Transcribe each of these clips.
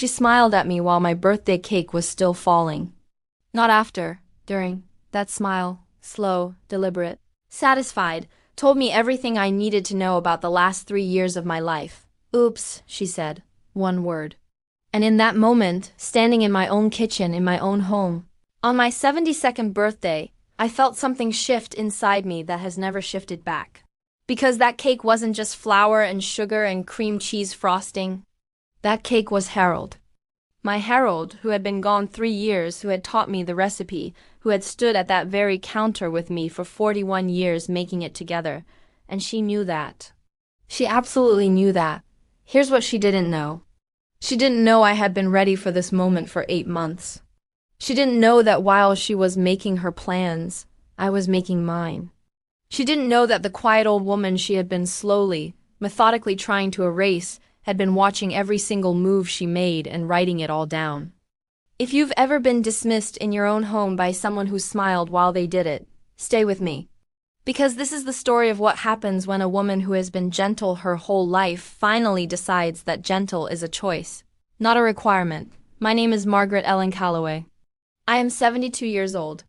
She smiled at me while my birthday cake was still falling. Not after, during. That smile, slow, deliberate, satisfied, told me everything I needed to know about the last 3 years of my life. Oops, she said. One word. And in that moment, standing in my own kitchen in my own home, on my 72nd birthday, I felt something shift inside me that has never shifted back. Because that cake wasn't just flour and sugar and cream cheese frosting. That cake was Harold. My Harold, who had been gone 3 years, who had taught me the recipe, who had stood at that very counter with me for 41 years making it together. And she knew that. She absolutely knew that. Here's what she didn't know. She didn't know I had been ready for this moment for 8 months. She didn't know that while she was making her plans, I was making mine. She didn't know that the quiet old woman she had been slowly, methodically trying to erase had been watching every single move she made and writing it all down. If you've ever been dismissed in your own home by someone who smiled while they did it, stay with me. Because this is the story of what happens when a woman who has been gentle her whole life finally decides that gentle is a choice, not a requirement. My name is Margaret Ellen Calloway. I am 72 years old.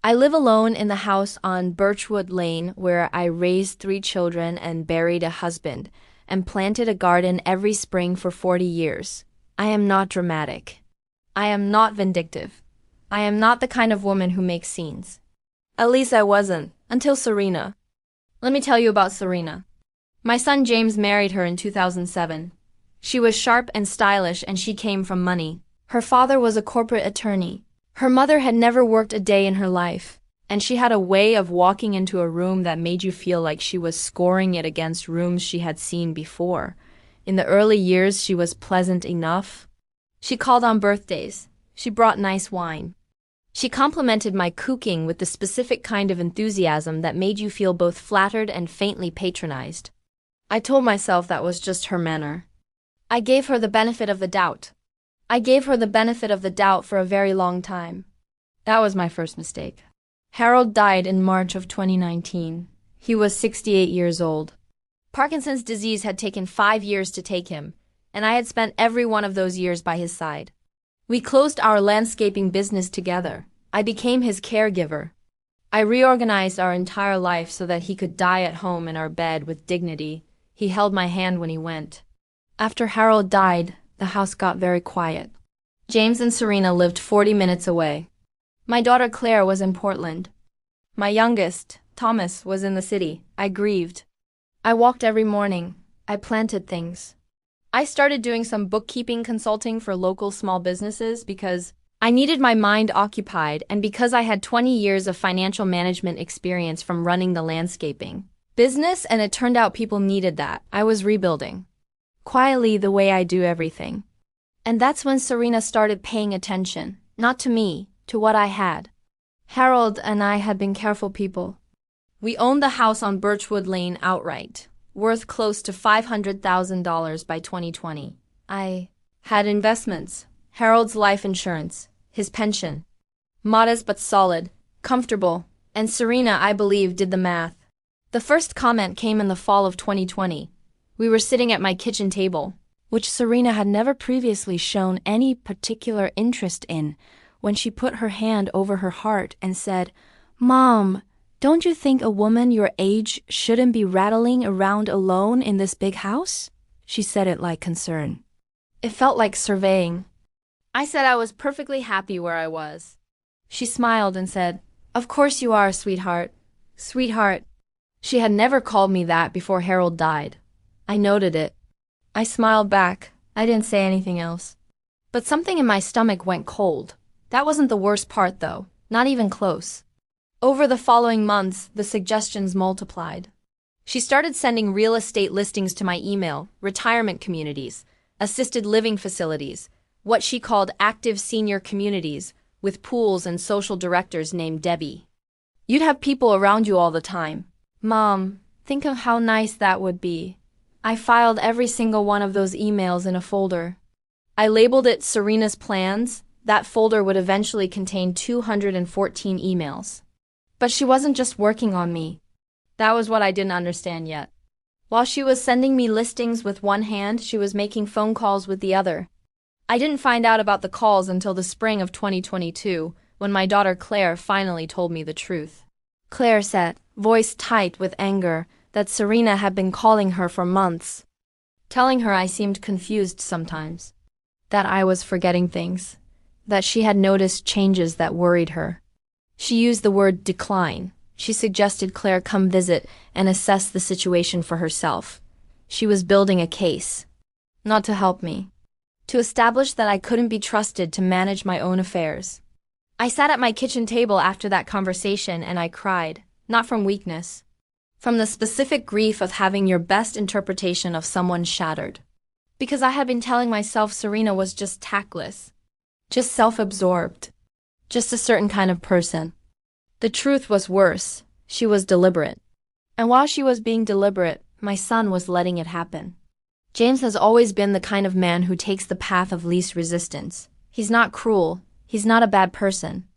I live alone in the house on Birchwood Lane where I raised 3 children and buried a husband and planted a garden every spring for 40 years. I am not dramatic. I am not vindictive. I am not the kind of woman who makes scenes. At least I wasn't, until Serena. Let me tell you about Serena. My son James married her in 2007. She was sharp and stylish and she came from money. Her father was a corporate attorney. Her mother had never worked a day in her life, and she had a way of walking into a room that made you feel like she was scoring it against rooms she had seen before. In the early years, she was pleasant enough. She called on birthdays. She brought nice wine. She complimented my cooking with the specific kind of enthusiasm that made you feel both flattered and faintly patronized. I told myself that was just her manner. I gave her the benefit of the doubt. I gave her the benefit of the doubt for a very long time. That was my first mistake. Harold died in March of 2019. He was 68 years old. Parkinson's disease had taken 5 years to take him, and I had spent every one of those years by his side. We closed our landscaping business together. I became his caregiver. I reorganized our entire life so that he could die at home in our bed with dignity. He held my hand when he went. After Harold died, the house got very quiet. James and Serena lived 40 minutes away. My daughter Claire was in Portland. My youngest, Thomas, was in the city. I grieved. I walked every morning. I planted things. I started doing some bookkeeping consulting for local small businesses because I needed my mind occupied and because I had 20 years of financial management experience from running the landscaping business, and it turned out people needed that. I was rebuilding. Quietly, the way I do everything. And that's when Serena started paying attention, not to me, to what I had. Harold and I had been careful people. We owned the house on Birchwood Lane outright, worth close to $500,000 by 2020. I had investments, Harold's life insurance, his pension. Modest but solid, comfortable, and Serena, I believe, did the math. The first comment came in the fall of 2020. We were sitting at my kitchen table, which Serena had never previously shown any particular interest in, when she put her hand over her heart and said, "Mom, don't you think a woman your age shouldn't be rattling around alone in this big house?" She said it like concern. It felt like surveying. I said I was perfectly happy where I was. She smiled and said, "Of course you are, sweetheart. Sweetheart." She had never called me that before Harold died. I noted it. I smiled back. I didn't say anything else. But something in my stomach went cold. That wasn't the worst part, though. Not even close. Over the following months, the suggestions multiplied. She started sending real estate listings to my email, retirement communities, assisted living facilities, what she called active senior communities, with pools and social directors named Debbie. You'd have people around you all the time. Mom, think of how nice that would be. I filed every single one of those emails in a folder. I labeled it Serena's Plans. That folder would eventually contain 214 emails. But she wasn't just working on me. That was what I didn't understand yet. While she was sending me listings with one hand, she was making phone calls with the other. I didn't find out about the calls until the spring of 2022, when my daughter Claire finally told me the truth. Claire said, voice tight with anger, that Serena had been calling her for months, telling her I seemed confused sometimes, that I was forgetting things, that she had noticed changes that worried her. She used the word decline. She suggested Claire come visit and assess the situation for herself. She was building a case, not to help me, to establish that I couldn't be trusted to manage my own affairs. I sat at my kitchen table after that conversation and I cried, not from weakness, from the specific grief of having your best interpretation of someone shattered. Because I had been telling myself Serena was just tactless, just self-absorbed, just a certain kind of person. The truth was worse. She was deliberate. And while she was being deliberate, my son was letting it happen. James has always been the kind of man who takes the path of least resistance. He's not cruel. He's not a bad person.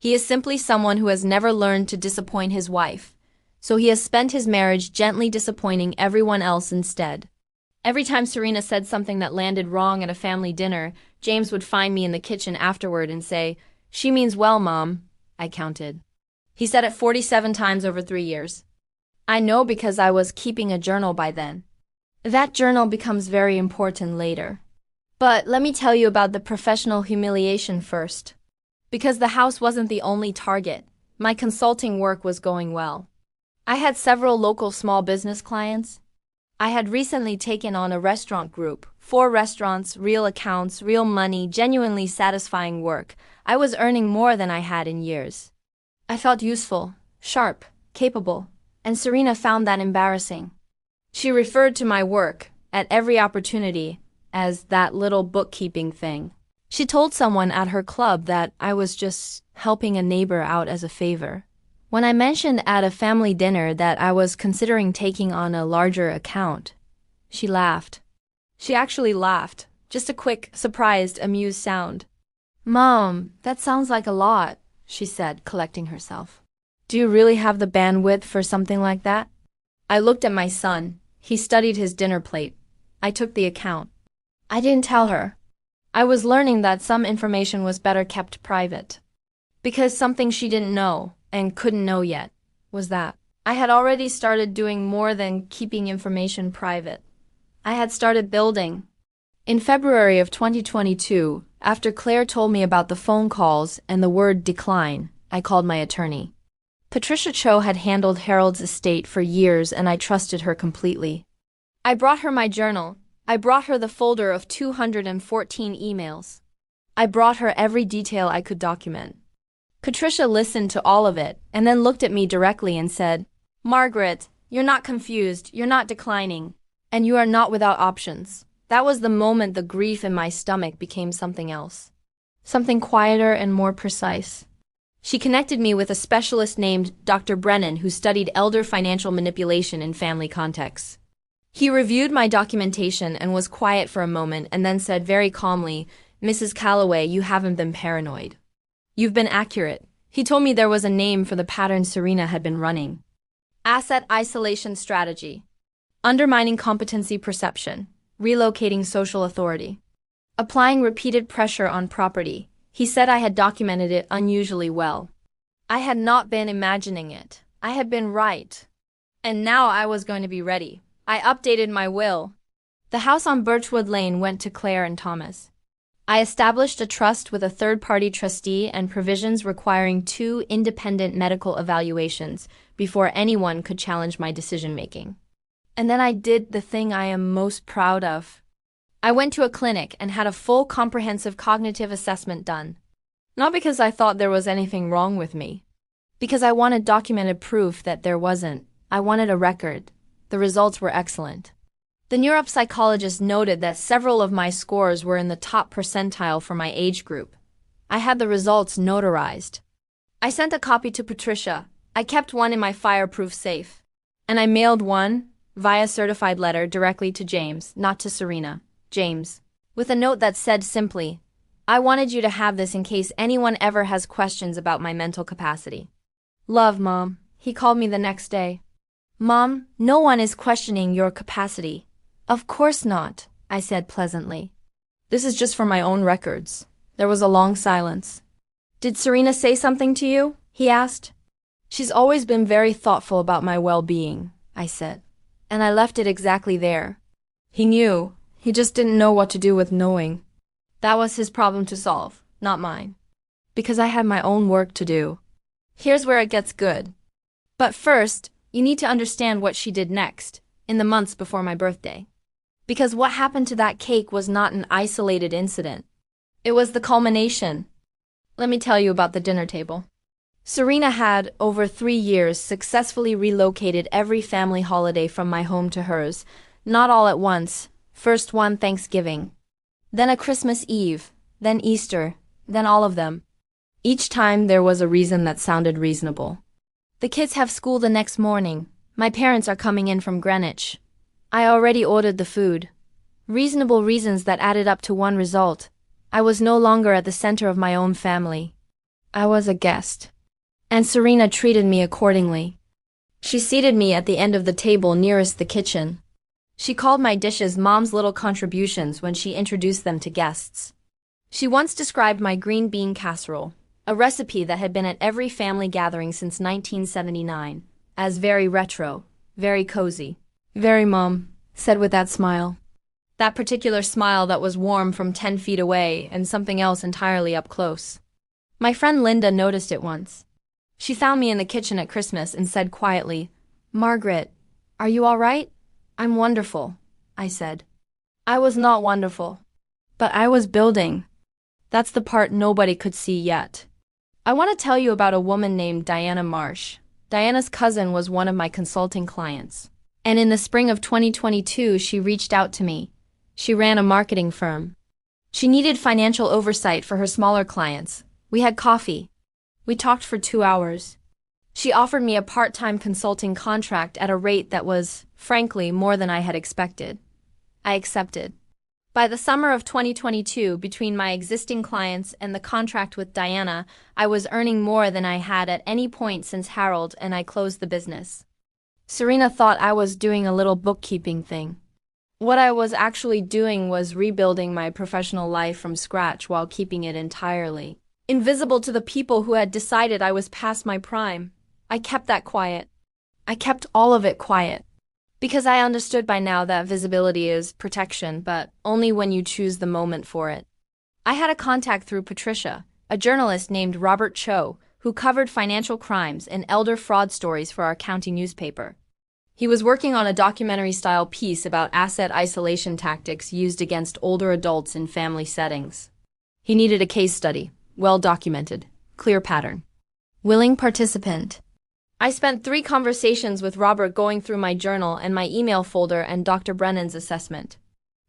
He is simply someone who has never learned to disappoint his wife, so he has spent his marriage gently disappointing everyone else instead. Every time Serena said something that landed wrong at a family dinner, James would find me in the kitchen afterward and say, "She means well, Mom." I counted. He said it 47 times over 3 years. I know because I was keeping a journal by then. That journal becomes very important later. But let me tell you about the professional humiliation first. Because the house wasn't the only target, my consulting work was going well. I had several local small business clients. I had recently taken on a restaurant group, 4 restaurants, real accounts, real money, genuinely satisfying work. I was earning more than I had in years. I felt useful, sharp, capable, and Serena found that embarrassing. She referred to my work, at every opportunity, as that little bookkeeping thing. She told someone at her club that I was just helping a neighbor out as a favor. When I mentioned at a family dinner that I was considering taking on a larger account, she laughed. She actually laughed, just a quick, surprised, amused sound. "Mom, that sounds like a lot," she said, collecting herself. "Do you really have the bandwidth for something like that?" I looked at my son. He studied his dinner plate. I took the account. I didn't tell her. I was learning that some information was better kept private. Because something she didn't know, and couldn't know yet, was that I had already started doing more than keeping information private. I had started building. In February of 2022, after Claire told me about the phone calls and the word decline, I called my attorney. Patricia Cho had handled Harold's estate for years and I trusted her completely. I brought her my journal. I brought her the folder of 214 emails. I brought her every detail I could document. Patricia listened to all of it and then looked at me directly and said, "Margaret, you're not confused, you're not declining, and you are not without options." That was the moment the grief in my stomach became something else. Something quieter and more precise. She connected me with a specialist named Dr. Brennan who studied elder financial manipulation in family contexts. He reviewed my documentation and was quiet for a moment and then said very calmly, "Mrs. Calloway, you haven't been paranoid. You've been accurate." He told me there was a name for the pattern Serena had been running. Asset isolation strategy. Undermining competency perception. Relocating social authority. Applying repeated pressure on property. He said I had documented it unusually well. I had not been imagining it. I had been right. And now I was going to be ready. I updated my will. The house on Birchwood Lane went to Claire and Thomas. I established a trust with a third-party trustee and provisions requiring 2 independent medical evaluations before anyone could challenge my decision-making. And then I did the thing I am most proud of. I went to a clinic and had a full comprehensive cognitive assessment done. Not because I thought there was anything wrong with me. Because I wanted documented proof that there wasn't. I wanted a record. The results were excellent. The neuropsychologist noted that several of my scores were in the top percentile for my age group. I had the results notarized. I sent a copy to Patricia. I kept one in my fireproof safe. And I mailed one, via certified letter, directly to James, not to Serena. James. With a note that said simply, "I wanted you to have this in case anyone ever has questions about my mental capacity. Love, Mom." He called me the next day. "Mom, no one is questioning your capacity." "Of course not," I said pleasantly. This is just for my own records. There was a long silence. Did Serena say something to you? He asked. She's always been very thoughtful about my well-being, I said. And I left it exactly there. He knew. He just didn't know what to do with knowing. That was his problem to solve, not mine. Because I had my own work to do. Here's where it gets good. But first, you need to understand what she did next, in the months before my birthday. Because what happened to that cake was not an isolated incident. It was the culmination. Let me tell you about the dinner table. Serena had, over 3 years, successfully relocated every family holiday from my home to hers, not all at once. First one Thanksgiving, then a Christmas Eve, then Easter, then all of them. Each time there was a reason that sounded reasonable. The kids have school the next morning. My parents are coming in from Greenwich. I already ordered the food. Reasonable reasons that added up to one result. I was no longer at the center of my own family. I was a guest. And Serena treated me accordingly. She seated me at the end of the table nearest the kitchen. She called my dishes Mom's little contributions when she introduced them to guests. She once described my green bean casserole, a recipe that had been at every family gathering since 1979, as very retro, very cozy. Very Mom, said with that smile. That particular smile that was warm from 10 feet away and something else entirely up close. My friend Linda noticed it once. She found me in the kitchen at Christmas and said quietly, "Margaret, are you all right?" "I'm wonderful," I said. I was not wonderful. But I was building. That's the part nobody could see yet. I want to tell you about a woman named Diana Marsh. Diana's cousin was one of my consulting clients. And in the spring of 2022, she reached out to me. She ran a marketing firm. She needed financial oversight for her smaller clients. We had coffee. We talked for 2 hours. She offered me a part-time consulting contract at a rate that was, frankly, more than I had expected. I accepted. By the summer of 2022, between my existing clients and the contract with Diana, I was earning more than I had at any point since Harold and I closed the business. Serena thought I was doing a little bookkeeping thing. What I was actually doing was rebuilding my professional life from scratch while keeping it entirely invisible to the people who had decided I was past my prime. I kept that quiet. I kept all of it quiet. Because I understood by now that visibility is protection, but only when you choose the moment for it. I had a contact through Patricia, a journalist named Robert Cho, who covered financial crimes and elder fraud stories for our county newspaper. He was working on a documentary-style piece about asset isolation tactics used against older adults in family settings. He needed a case study, well-documented, clear pattern. Willing participant. I spent 3 conversations with Robert going through my journal and my email folder and Dr. Brennan's assessment.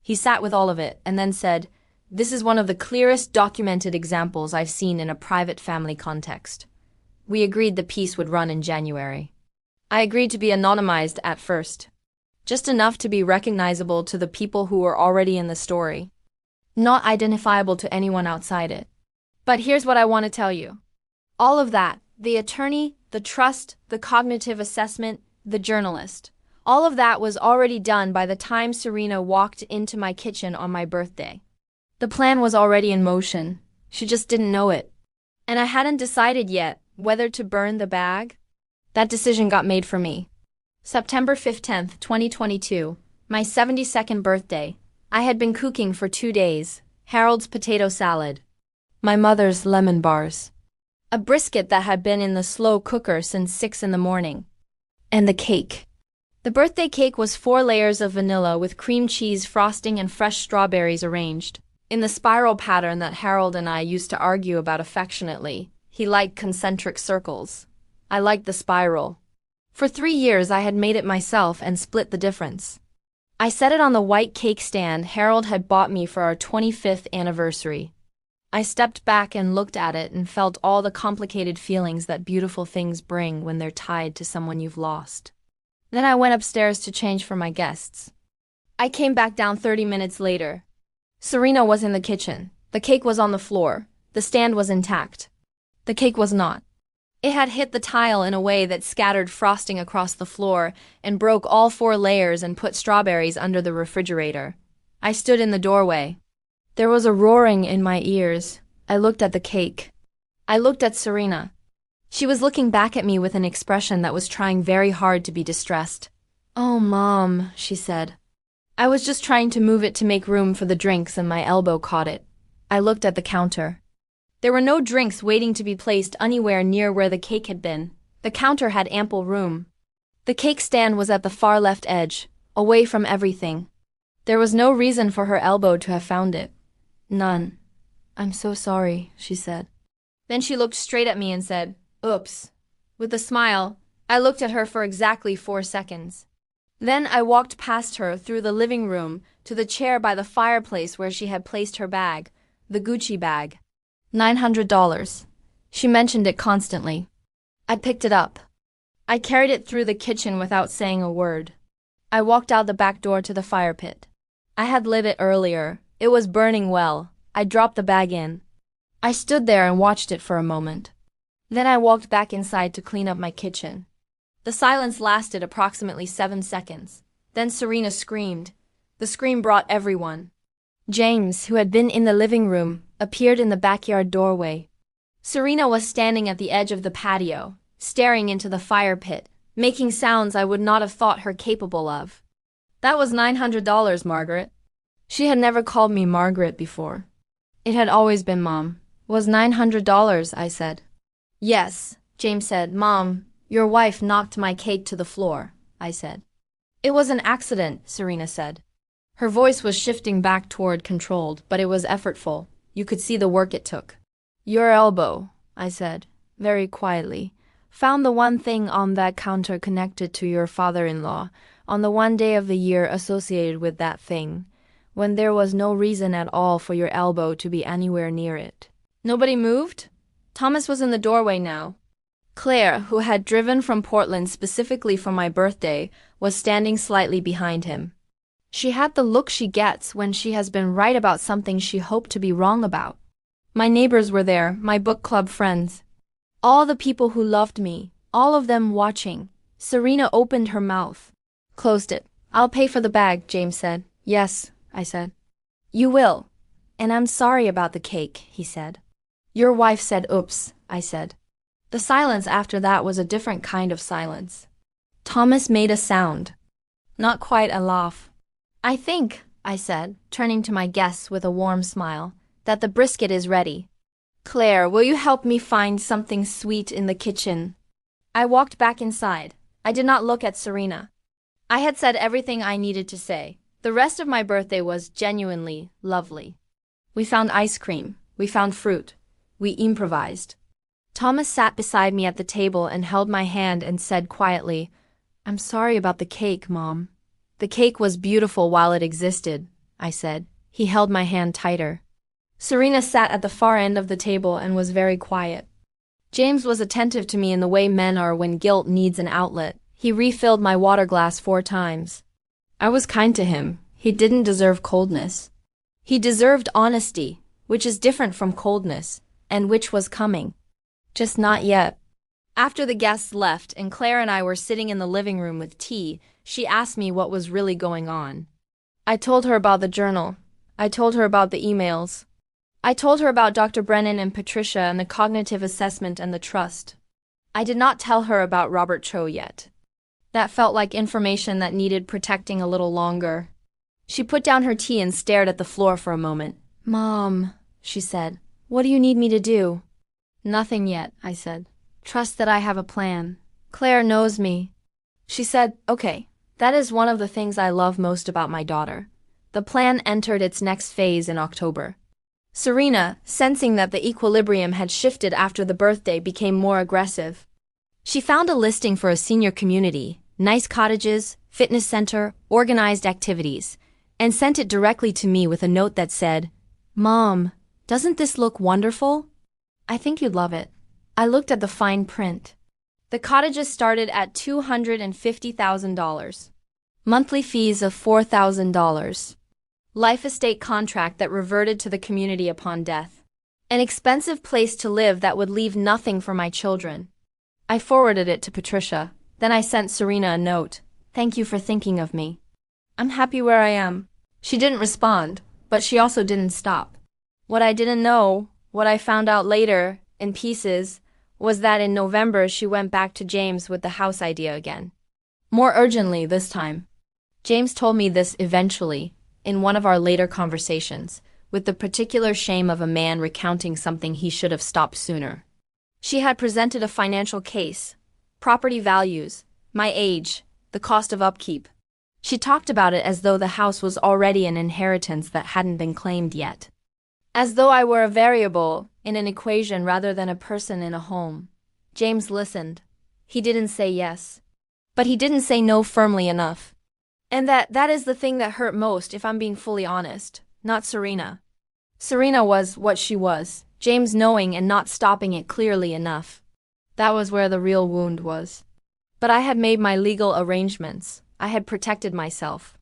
He sat with all of it and then said, "This is one of the clearest documented examples I've seen in a private family context." We agreed the piece would run in January. I agreed to be anonymized at first. Just enough to be recognizable to the people who were already in the story. Not identifiable to anyone outside it. But here's what I want to tell you. All of that, the attorney, the trust, the cognitive assessment, the journalist, all of that was already done by the time Serena walked into my kitchen on my birthday. The plan was already in motion. She just didn't know it. And I hadn't decided yet whether to burn the bag. That decision got made for me. September 15th, 2022, my 72nd birthday. I had been cooking for 2 days. Harold's potato salad. My mother's lemon bars. A brisket that had been in the slow cooker since 6 in the morning. And the cake. The birthday cake was 4 layers of vanilla with cream cheese frosting and fresh strawberries arranged. In the spiral pattern that Harold and I used to argue about affectionately. He liked concentric circles. I liked the spiral. For 3 years I had made it myself and split the difference. I set it on the white cake stand Harold had bought me for our 25th anniversary. I stepped back and looked at it and felt all the complicated feelings that beautiful things bring when they're tied to someone you've lost. Then I went upstairs to change for my guests. I came back down 30 minutes later. Serena was in the kitchen. The cake was on the floor. The stand was intact. The cake was not. It had hit the tile in a way that scattered frosting across the floor and broke all 4 layers and put strawberries under the refrigerator. I stood in the doorway. There was a roaring in my ears. I looked at the cake. I looked at Serena. She was looking back at me with an expression that was trying very hard to be distressed. "Oh, Mom," she said. I was just trying to move it to make room for the drinks and my elbow caught it. I looked at the counter. There were no drinks waiting to be placed anywhere near where the cake had been. The counter had ample room. The cake stand was at the far left edge, away from everything. There was no reason for her elbow to have found it. None. "I'm so sorry," she said. Then she looked straight at me and said, "Oops." With a smile, I looked at her for exactly 4 seconds. Then I walked past her through the living room to the chair by the fireplace where she had placed her bag, the Gucci bag. $900. She mentioned it constantly. I picked it up. I carried it through the kitchen without saying a word. I walked out the back door to the fire pit. I had lit it earlier. It was burning well. I dropped the bag in. I stood there and watched it for a moment. Then I walked back inside to clean up my kitchen. The silence lasted approximately 7 seconds. Then Serena screamed. The scream brought everyone. James, who had been in the living room, appeared in the backyard doorway. Serena was standing at the edge of the patio, staring into the fire pit, making sounds I would not have thought her capable of. "That was $900, Margaret." She had never called me Margaret before. It had always been Mom. "Was $900, I said. "Yes," James said. "Mom, your wife knocked my cake to the floor," I said. "It was an accident," Serena said. Her voice was shifting back toward controlled, but it was effortful. You could see the work it took. "Your elbow," I said, very quietly, "found the one thing on that counter connected to your father-in-law, on the one day of the year associated with that thing, when there was no reason at all for your elbow to be anywhere near it." Nobody moved? Thomas was in the doorway now. Claire, who had driven from Portland specifically for my birthday, was standing slightly behind him. She had the look she gets when she has been right about something she hoped to be wrong about. My neighbors were there, my book club friends. All the people who loved me, all of them watching. Serena opened her mouth. Closed it. "I'll pay for the bag," James said. "Yes," I said. "You will. And I'm sorry about the cake," he said. "Your wife said oops," I said. The silence after that was a different kind of silence. Thomas made a sound. Not quite a laugh. "I think," I said, turning to my guests with a warm smile, "that the brisket is ready. Claire, will you help me find something sweet in the kitchen?" I walked back inside. I did not look at Serena. I had said everything I needed to say. The rest of my birthday was genuinely lovely. We found ice cream. We found fruit. We improvised. Thomas sat beside me at the table and held my hand and said quietly, "I'm sorry about the cake, Mom." "The cake was beautiful while it existed," I said. He held my hand tighter. Serena sat at the far end of the table and was very quiet. James was attentive to me in the way men are when guilt needs an outlet. He refilled my water glass 4 times. I was kind to him. He didn't deserve coldness. He deserved honesty, which is different from coldness, and which was coming. Just not yet. After the guests left and Claire and I were sitting in the living room with tea, she asked me what was really going on. I told her about the journal. I told her about the emails. I told her about Dr. Brennan and Patricia and the cognitive assessment and the trust. I did not tell her about Robert Cho yet. That felt like information that needed protecting a little longer. She put down her tea and stared at the floor for a moment. "Mom," she said, "what do you need me to do?" "Nothing yet," I said. "Trust that I have a plan. Claire knows me." She said, "Okay, that is one of the things I love most about my daughter." The plan entered its next phase in October. Serena, sensing that the equilibrium had shifted after the birthday, became more aggressive. She found a listing for a senior community, nice cottages, fitness center, organized activities, and sent it directly to me with a note that said, "Mom, doesn't this look wonderful? I think you'd love it." I looked at the fine print. The cottages started at $250,000. Monthly fees of $4,000. Life estate contract that reverted to the community upon death. An expensive place to live that would leave nothing for my children. I forwarded it to Patricia. Then I sent Serena a note. "Thank you for thinking of me. I'm happy where I am." She didn't respond. But she also didn't stop. What I didn't know, what I found out later, in pieces, was that in November she went back to James with the house idea again. More urgently this time. James told me this eventually, in one of our later conversations, with the particular shame of a man recounting something he should have stopped sooner. She had presented a financial case, property values, my age, the cost of upkeep. She talked about it as though the house was already an inheritance that hadn't been claimed yet. As though I were a variable in an equation rather than a person in a home. James listened. He didn't say yes. But he didn't say no firmly enough. And that is the thing that hurt most, if I'm being fully honest. Not Serena. Serena was what she was, James knowing and not stopping it clearly enough. That was where the real wound was. But I had made my legal arrangements. I had protected myself.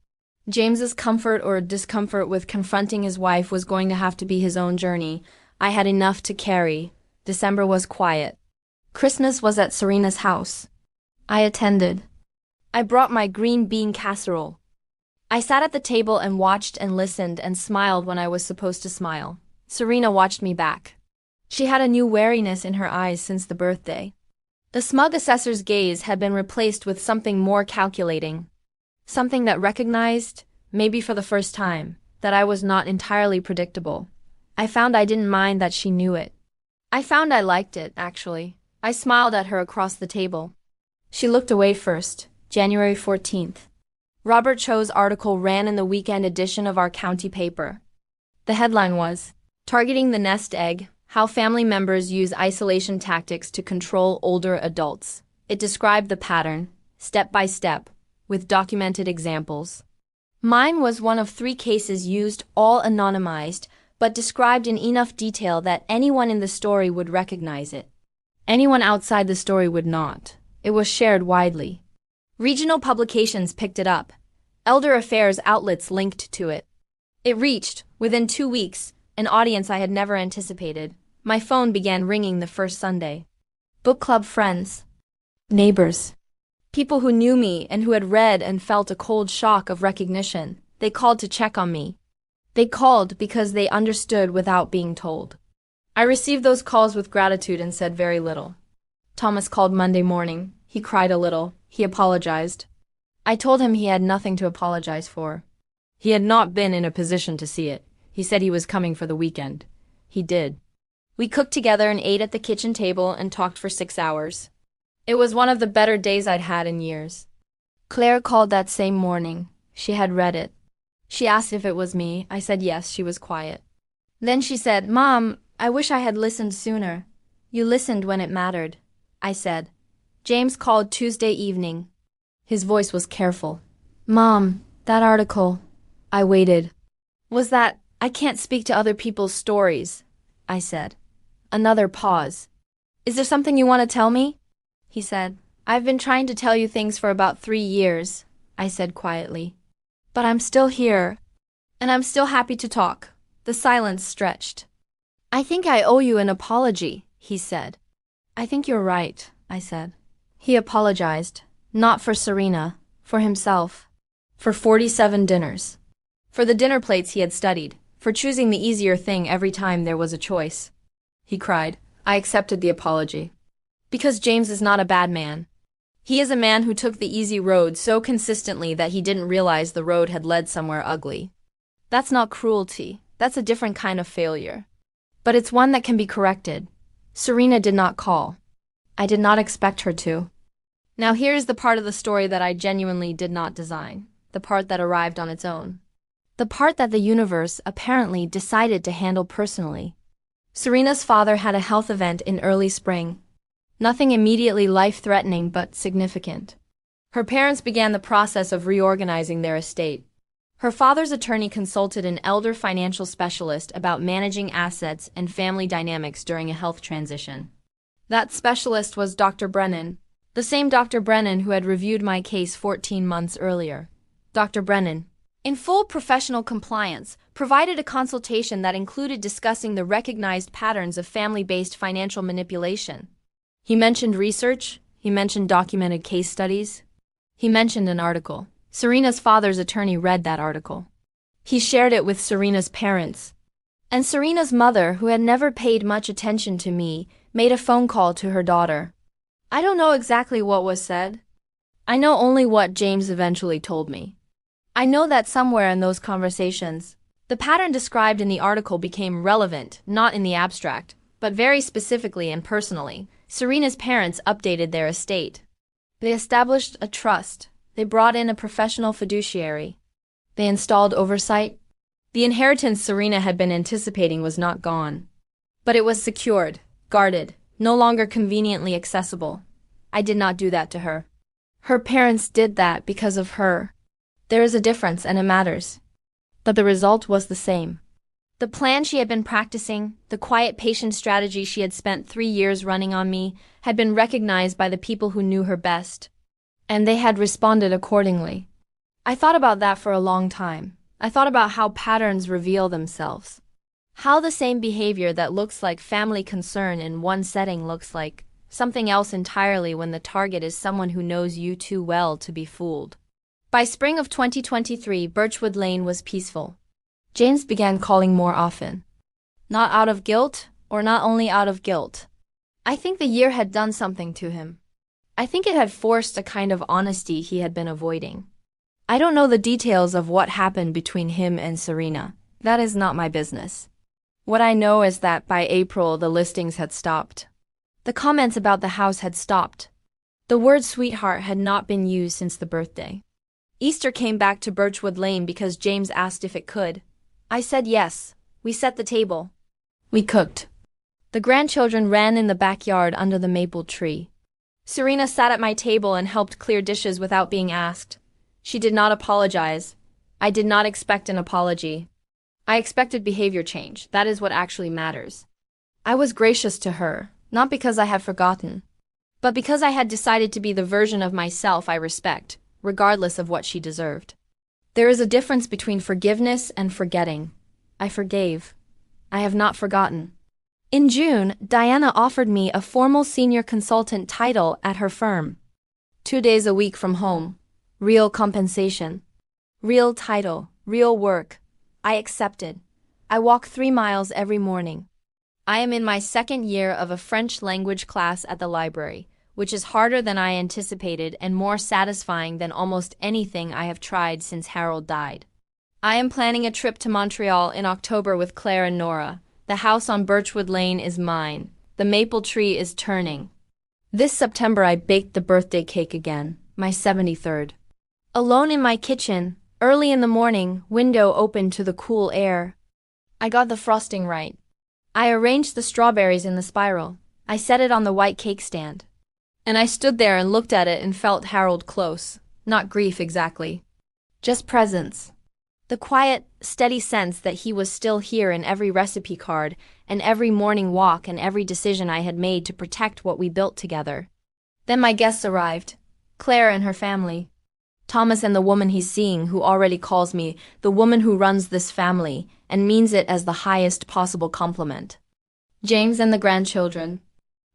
James's comfort or discomfort with confronting his wife was going to have to be his own journey. I had enough to carry. December was quiet. Christmas was at Serena's house. I attended. I brought my green bean casserole. I sat at the table and watched and listened and smiled when I was supposed to smile. Serena watched me back. She had a new wariness in her eyes since the birthday. The smug assessor's gaze had been replaced with something more calculating. Something that recognized, maybe for the first time, that I was not entirely predictable. I found I didn't mind that she knew it. I found I liked it, actually. I smiled at her across the table. She looked away first. January 14th. Robert Cho's article ran in the weekend edition of our county paper. The headline was, "Targeting the Nest Egg, How Family Members Use Isolation Tactics to Control Older Adults." It described the pattern, step by step, with documented examples. Mine was one of 3 cases used, all anonymized, but described in enough detail that anyone in the story would recognize it. Anyone outside the story would not. It was shared widely. Regional publications picked it up. Elder affairs outlets linked to it. It reached, within 2 weeks, an audience I had never anticipated. My phone began ringing the first Sunday. Book club friends. Neighbors. People who knew me and who had read and felt a cold shock of recognition. They called to check on me. They called because they understood without being told. I received those calls with gratitude and said very little. Thomas called Monday morning. He cried a little. He apologized. I told him he had nothing to apologize for. He had not been in a position to see it. He said he was coming for the weekend. He did. We cooked together and ate at the kitchen table and talked for 6 hours. It was one of the better days I'd had in years. Claire called that same morning. She had read it. She asked if it was me. I said yes. She was quiet. Then she said, "Mom, I wish I had listened sooner." "You listened when it mattered," I said. James called Tuesday evening. His voice was careful. "Mom, that article." I waited. "Was that, I can't speak to other people's stories," I said. Another pause. "Is there something you want to tell me?" He said. "I've been trying to tell you things for about 3 years," I said quietly. "But I'm still here. And I'm still happy to talk." The silence stretched. "I think I owe you an apology," he said. "I think you're right," I said. He apologized, not for Serena, for himself. For 47 dinners. For the dinner plates he had studied, for choosing the easier thing every time there was a choice. He cried. I accepted the apology. Because James is not a bad man. He is a man who took the easy road so consistently that he didn't realize the road had led somewhere ugly. That's not cruelty. That's a different kind of failure. But it's one that can be corrected. Serena did not call. I did not expect her to. Now here's the part of the story that I genuinely did not design. The part that arrived on its own. The part that the universe apparently decided to handle personally. Serena's father had a health event in early spring. Nothing immediately life-threatening but significant. Her parents began the process of reorganizing their estate. Her father's attorney consulted an elder financial specialist about managing assets and family dynamics during a health transition. That specialist was Dr. Brennan, the same Dr. Brennan who had reviewed my case 14 months earlier. Dr. Brennan, in full professional compliance, provided a consultation that included discussing the recognized patterns of family-based financial manipulation. He mentioned research, he mentioned documented case studies, he mentioned an article. Serena's father's attorney read that article. He shared it with Serena's parents. And Serena's mother, who had never paid much attention to me, made a phone call to her daughter. I don't know exactly what was said. I know only what James eventually told me. I know that somewhere in those conversations, the pattern described in the article became relevant, not in the abstract, but very specifically and personally. Serena's parents updated their estate. They established a trust. They brought in a professional fiduciary. They installed oversight. The inheritance Serena had been anticipating was not gone. But it was secured, guarded, no longer conveniently accessible. I did not do that to her. Her parents did that because of her. There is a difference, and it matters. But the result was the same. The plan she had been practicing, the quiet, patient strategy she had spent 3 years running on me, had been recognized by the people who knew her best. And they had responded accordingly. I thought about that for a long time. I thought about how patterns reveal themselves. How the same behavior that looks like family concern in one setting looks like something else entirely when the target is someone who knows you too well to be fooled. By spring of 2023, Birchwood Lane was peaceful. James began calling more often. Not out of guilt, or not only out of guilt. I think the year had done something to him. I think it had forced a kind of honesty he had been avoiding. I don't know the details of what happened between him and Serena. That is not my business. What I know is that by April the listings had stopped. The comments about the house had stopped. The word sweetheart had not been used since the birthday. Easter came back to Birchwood Lane because James asked if it could. I said yes. We set the table. We cooked. The grandchildren ran in the backyard under the maple tree. Serena sat at my table and helped clear dishes without being asked. She did not apologize. I did not expect an apology. I expected behavior change. That is what actually matters. I was gracious to her, not because I had forgotten, but because I had decided to be the version of myself I respect, regardless of what she deserved. There is a difference between forgiveness and forgetting. I forgave. I have not forgotten. In June, Diana offered me a formal senior consultant title at her firm. 2 days a week from home. Real compensation. Real title. Real work. I accepted. I walk 3 miles every morning. I am in my 2nd year of a French language class at the library, which is harder than I anticipated and more satisfying than almost anything I have tried since Harold died. I am planning a trip to Montreal in October with Claire and Nora. The house on Birchwood Lane is mine. The maple tree is turning. This September I baked the birthday cake again, my 73rd. Alone in my kitchen, early in the morning, window open to the cool air. I got the frosting right. I arranged the strawberries in the spiral. I set it on the white cake stand. And I stood there and looked at it and felt Harold close. Not grief exactly. Just presence. The quiet, steady sense that he was still here in every recipe card, and every morning walk and every decision I had made to protect what we built together. Then my guests arrived. Claire and her family. Thomas and the woman he's seeing, who already calls me the woman who runs this family, and means it as the highest possible compliment. James and the grandchildren.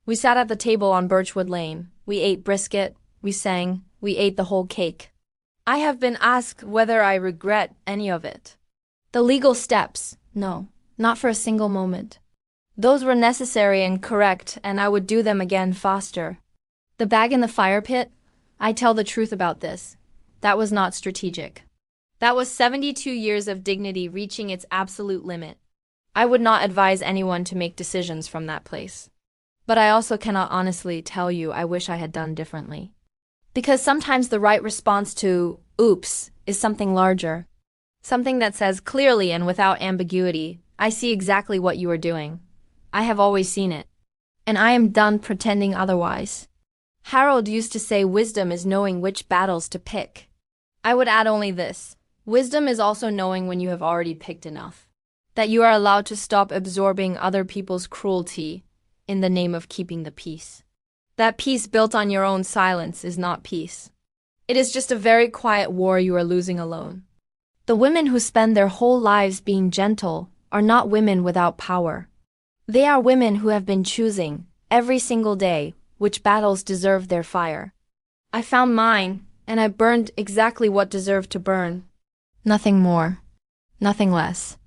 We sat at the table on Birchwood Lane. We ate brisket, we sang, we ate the whole cake. I have been asked whether I regret any of it. The legal steps, no, not for a single moment. Those were necessary and correct, and I would do them again faster. The bag in the fire pit? I tell the truth about this. That was not strategic. That was 72 years of dignity reaching its absolute limit. I would not advise anyone to make decisions from that place. But I also cannot honestly tell you I wish I had done differently. Because sometimes the right response to, oops, is something larger. Something that says clearly and without ambiguity, I see exactly what you are doing. I have always seen it. And I am done pretending otherwise. Harold used to say wisdom is knowing which battles to pick. I would add only this. Wisdom is also knowing when you have already picked enough. That you are allowed to stop absorbing other people's cruelty in the name of keeping the peace. That peace built on your own silence is not peace. It is just a very quiet war you are losing alone. The women who spend their whole lives being gentle are not women without power. They are women who have been choosing, every single day, which battles deserve their fire. I found mine, and I burned exactly what deserved to burn. Nothing more. Nothing less.